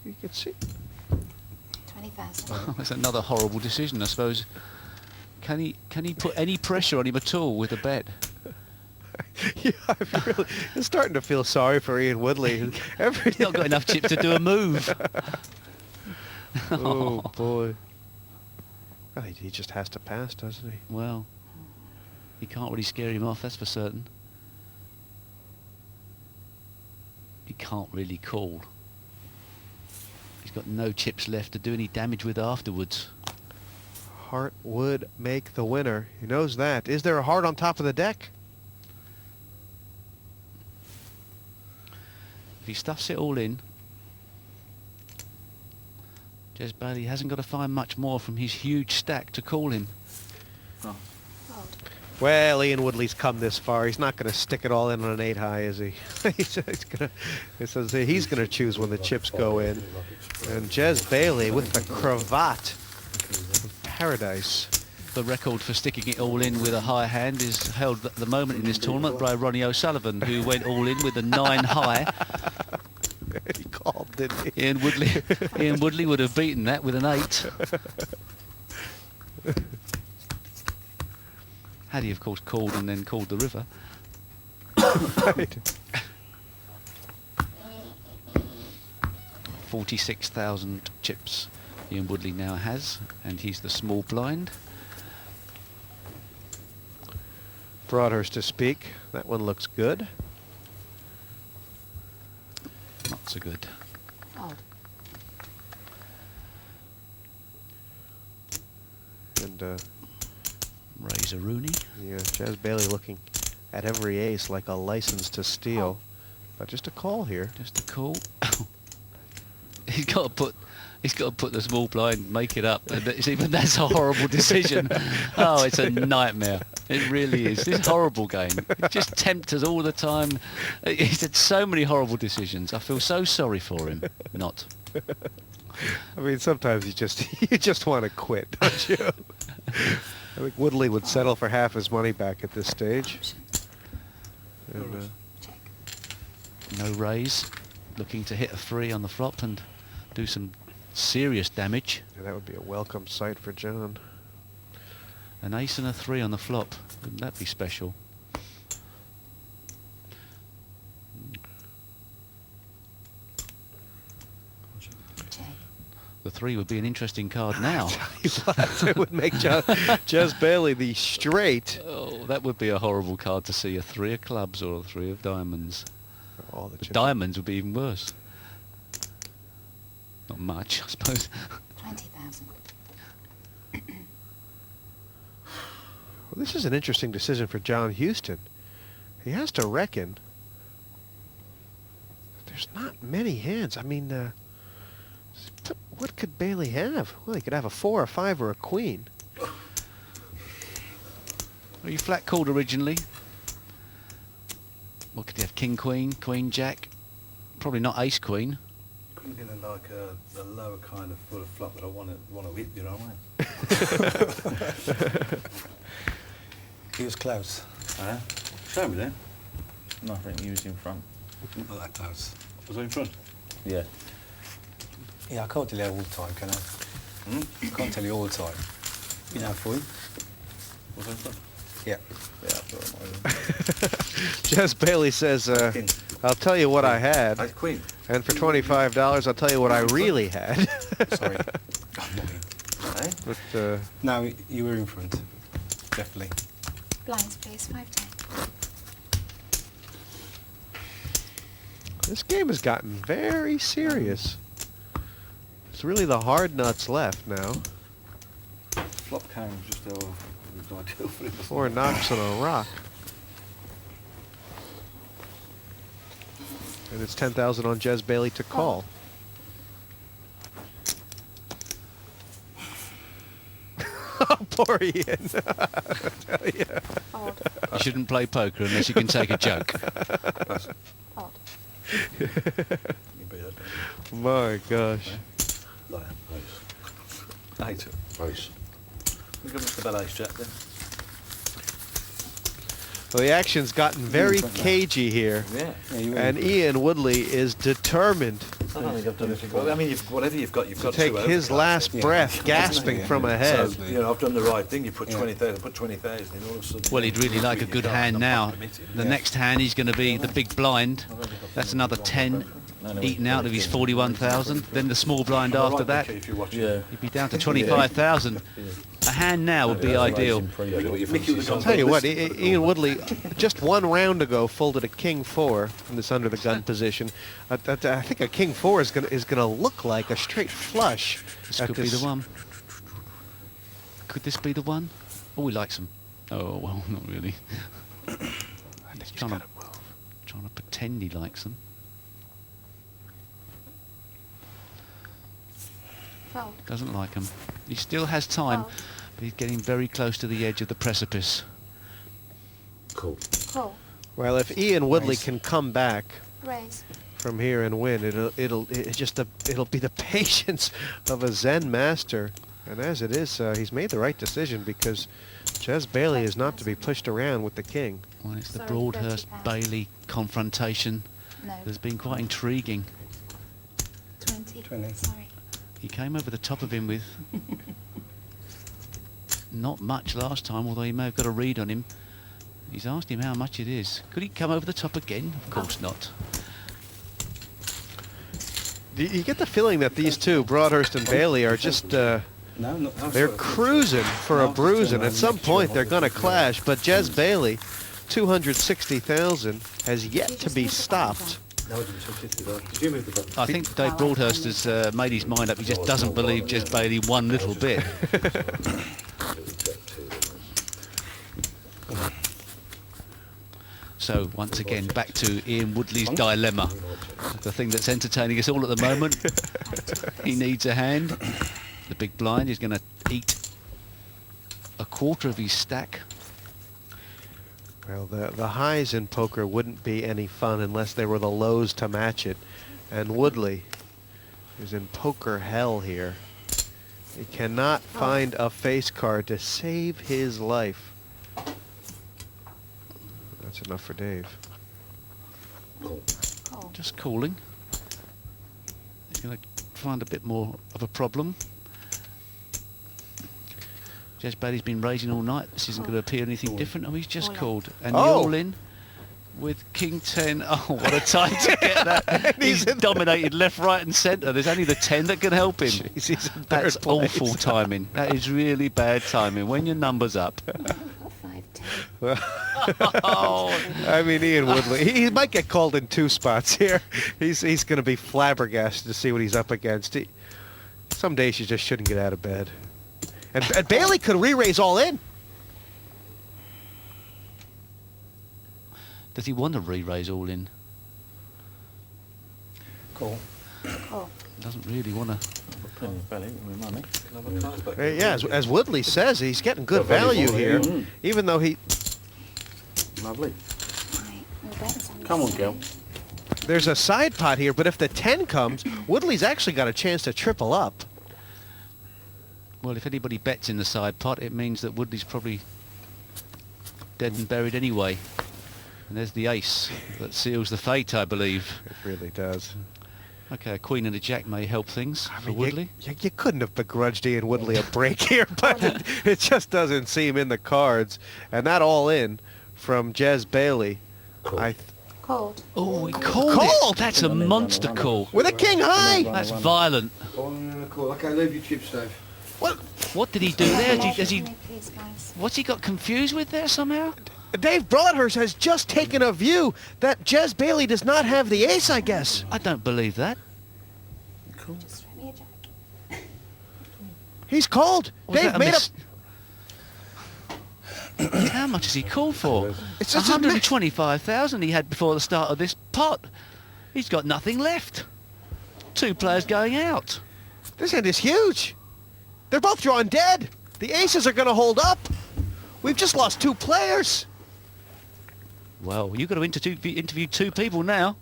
You can see. 20,000. That's another horrible decision, I suppose. Can he put any pressure on him at all with a bet? Yeah, I'm starting to feel sorry for Ian Woodley. He's not got enough chip to do a move. Oh boy. Well, he just has to pass, doesn't he? Well, he can't really scare him off, that's for certain. He can't really call. He's got no chips left to do any damage with afterwards. Heart would make the winner. He knows that. Is there a heart on top of the deck? If he stuffs it all in, Jez Bailey hasn't got to find much more from his huge stack to call him. Fold. Well, Ian Woodley's come this far. He's not going to stick it all in on an 8 high, is he? He's going to choose when the chips go in. And Jez Bailey with the cravat of paradise. The record for sticking it all in with a high hand is held at the moment in this tournament by Ronnie O'Sullivan, who went all in with a 9 high. He called, didn't he? Ian Woodley would have beaten that with an 8. Had he, of course, called and then called the river. Right. 46,000 chips Ian Woodley now has, and he's the small blind. Broadhurst to speak. That one looks good. Not so good. Fold. And Razor Rooney. yeah, Jez Bailey looking at every ace like a license to steal. But just a call here. Just a call. He's got to put the small blind, make it up. And even that's a horrible decision. Oh, it's a nightmare. It really is. This horrible game. It just tempts us all the time. He's had so many horrible decisions. I feel so sorry for him. Not. I mean, sometimes you just want to quit, don't you? I think Woodley would settle for half his money back at this stage. Option. And, Check. No raise. Looking to hit a 3 on the flop and do some serious damage. and that would be a welcome sight for John. An ace and a 3 on the flop. Wouldn't that be special? Check. The 3 would be an interesting card now. It would make Jez Bailey the straight. Oh, that would be a horrible card to see. A 3 of clubs or a 3 of diamonds. All the chips. Diamonds would be even worse. Not much, I suppose. 20,000. Well, this is an interesting decision for John Houston. He has to reckon there's not many hands. I mean, what could Bailey have? Well, he could have a 4, a 5, or a queen. Were you flat called originally? What could you have? King, queen, queen, jack? Probably not ace, queen. Couldn't get a, like the lower kind of full of flop that I want to whip, you know what I mean? He was close. Show me then. Nothing, he was in front. Not that close. Was I in front? Yeah. Yeah, I can't tell you all the time, can I? I can't tell you all the time. You know, for you. Was I in front? Yeah. Yeah, I thought I Jez Bailey says, King. I'll tell you what I had, Ace queen. and for $25, I'll tell you what I really had. Sorry. I'm not in. Eh? But, No, you were in front. Definitely. Blinds, please. 510. this game has gotten very serious. It's really the hard nuts left now. Flop came just over. It was ideal for him. 4 knocks on a rock. And it's 10,000 on Jez Bailey to call. Oh, poor Ian. I tell ya. Fold. You shouldn't play poker unless you can take a joke. Fold. You beat that, don't My gosh. you? Lion. Ace. Ace. We got Mr. Bell Ace Jack then. Well, the action's gotten very cagey here, Yeah. Yeah, you and Ian Woodley is determined I don't think I've done anything wrong. I mean, whatever you've got to take two his overcards. last Yeah. breath, gasping from ahead. So, you know, I've done the right thing. You put Yeah. 20,000, put 20,000 in all of a sudden. Well, he'd really like a good hand now. The next hand, he's going to be the big blind. That's another 10 eaten out of his 41,000. Then the small blind after that, If you watch Yeah. he'd be down to 25,000. A hand now would be ideal. I'll tell you what, Ian Woodley, just one round ago, folded a king 4 in this under the gun position. I think a king 4 is gonna look like a straight flush. This at could be the one. Could this be the one? Oh, he likes him. Oh, well, not really. He's trying to pretend he likes them. Fold. Doesn't like them. He still has time, Fold. but he's getting very close to the edge of the precipice. Cool. Call. Well, if Ian Woodley Nice. can come back Raise. from here and win, it'll be the patience of a Zen master. And as it is, he's made the right decision because Jez Bailey is not to be pushed around with the king. Well, it's the Sorry, Broadhurst 30,000. Bailey confrontation. No. Has been quite intriguing. 20. 20. Sorry. He came over the top of him with not much last time, although he may have got a read on him. He's asked him how much it is. Could he come over the top again? Of course not. You get the feeling that these two, Broadhurst and Bailey, are just No, not they're cruising for a bruising. At some point, they're going to clash. But Jez Bailey, 260,000, has yet to be stopped. No, I didn't touch it. Did you move the button? I think Dave Broadhurst has made his mind up. He just doesn't believe Jez Bailey one little bit. So once again, back to Ian Woodley's dilemma. The thing that's entertaining us all at the moment. He needs a hand. The big blind is going to eat a quarter of his stack. Well, the highs in poker wouldn't be any fun unless there were the lows to match it. And Woodley is in poker hell here. He cannot find a face card to save his life. That's enough for Dave. Call. Just calling. He's going to find a bit more of a problem. Jez Bailey's been raising all night. This isn't going to appear anything different. Oh, he's just All in. called. And Oh. the all in with King 10. Oh, what a time to get that. He's dominated left, right and centre. There's only the 10 that can help him. Jeez, he's in That's third place. awful timing. That is really bad timing. When your number's up. Got 5, 10. Oh, I mean, Ian Woodley, he might get called in 2 spots here. He's going to be flabbergasted to see what he's up against. Some days you just shouldn't get out of bed. And Bailey could re-raise all in. does he want to re-raise all in? Cool. Call. Doesn't really want to. Yeah, as Woodley says, he's getting good value here, even though he... Lovely. Right. We're betting on Come on, this Gil. side. There's a side pot here, but if the 10 comes, Woodley's actually got a chance to triple up. Well, if anybody bets in the side pot, it means that Woodley's probably dead and buried anyway. And there's the ace that seals the fate, I believe. It really does. Okay, a queen and a jack may help things for Woodley. You couldn't have begrudged Ian Woodley a break here, but it just doesn't seem in the cards. And that all in from Jez Bailey. Called. Oh, he called Called! it. That's a monster call. With a king high! That's violent. Cool. Okay, leave your chips, Dave. What did he do there? Has he, Please, guys. what's he got confused with there somehow? Dave Broadhurst has just taken a view that Jez Bailey does not have the ace, I guess. I don't believe that. Just throw me a jack. He's called. Was Dave that a made up... miss- How much has he called for? It's just a 125,000 he had before the start of this pot. He's got nothing left. 2 players going out. This hand is huge. They're both drawing dead. The aces are going to hold up. We've just lost 2 players. Well, you've got to interview 2 people now.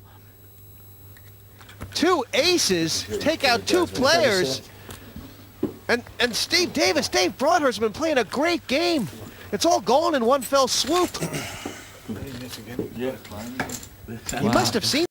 2 aces take out 2 players. And Steve Davis, Dave Broadhurst has been playing a great game. It's all gone in one fell swoop. You must have seen